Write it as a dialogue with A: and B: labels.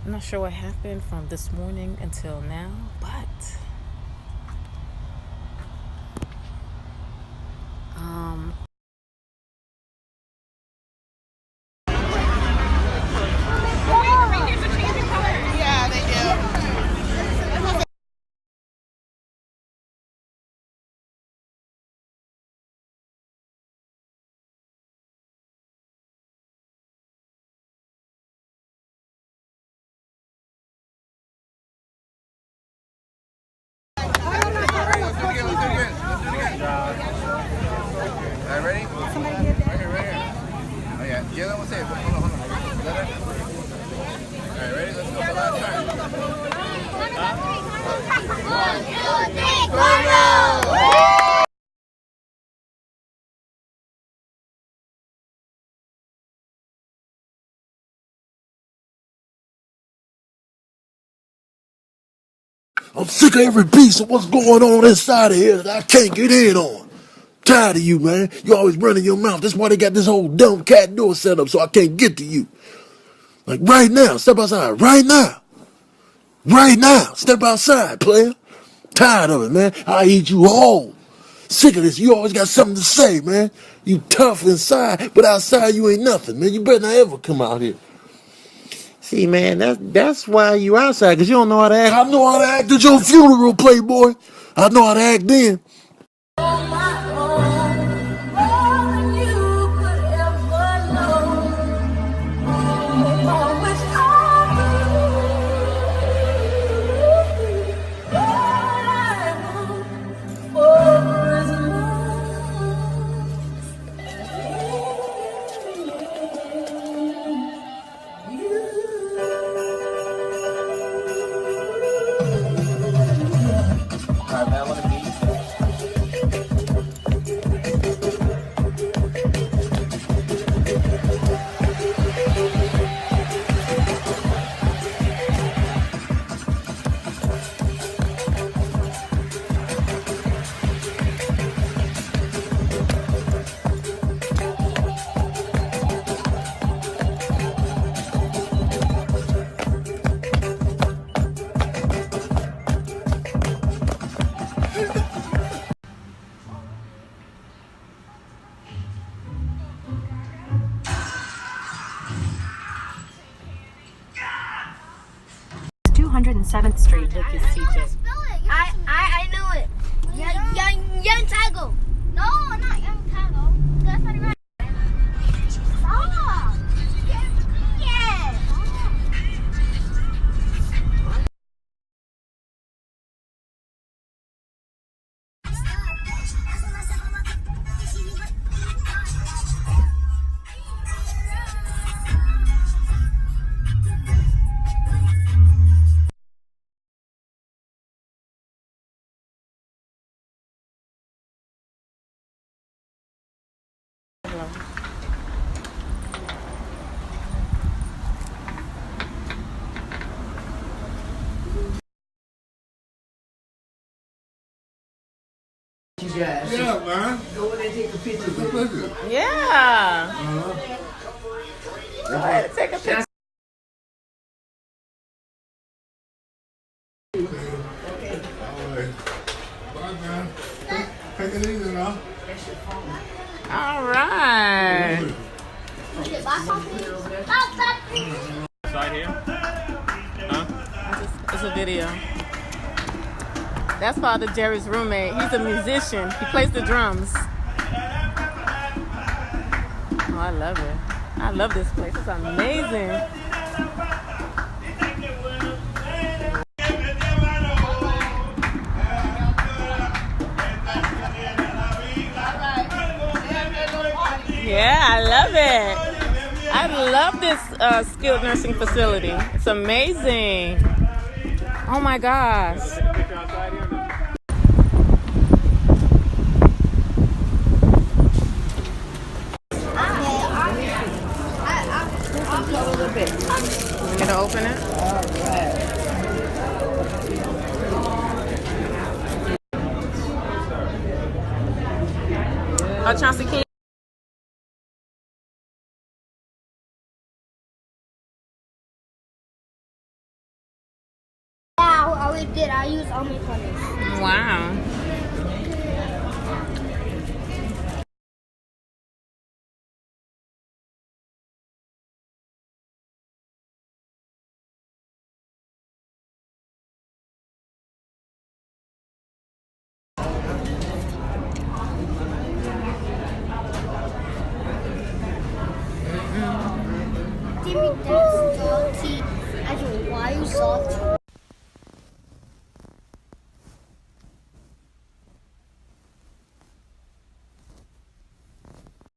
A: I'm not sure what happened from this morning until now, but
B: Yeah, they do.
C: Let's do it again. All right, ready? Right here, right here. Oh, yeah. The other one, say it. Hold on. Is that it? All right, ready? Let's go for the last time. One, two, three, go!
D: I'm sick of every piece of what's going on inside of here that I can't get in on. Tired of you, man. You always running your mouth. That's why they got this whole dumb cat door set up so I can't get to you. Like right now, step outside. Right now. Right now. Step outside, player. Tired of it, man. I eat you whole. Sick of this. You always got something to say, man. You tough inside, but outside you ain't nothing, man. You better not ever come out here. See, man, that's why you outside, because you don't know how to act. I know how to act at your funeral, playboy. I know how to act then.
A: Seventh Street. Look at CJ.
E: I knew it. Young Tago. No, not Young Tago. That's not right. Stop. Yes.
F: You guys.
C: Yeah, man.
F: Go in there and take a picture with me.
A: Yeah. Go ahead and take a picture.
C: Bye, man. Take it easy now.
A: All right.
G: Side here? Huh?
A: It's a video. That's Father Jerry's roommate. He's a musician. He plays the drums. Oh, I love it. I love this place. It's amazing. Yeah, I love it. I love this skilled nursing facility. It's amazing. Oh my gosh. Gonna open it? Oh, Chauncey, can you
E: did. I used all my colors.
A: Wow.
E: Timmy, that's salty. I don't know why you salty.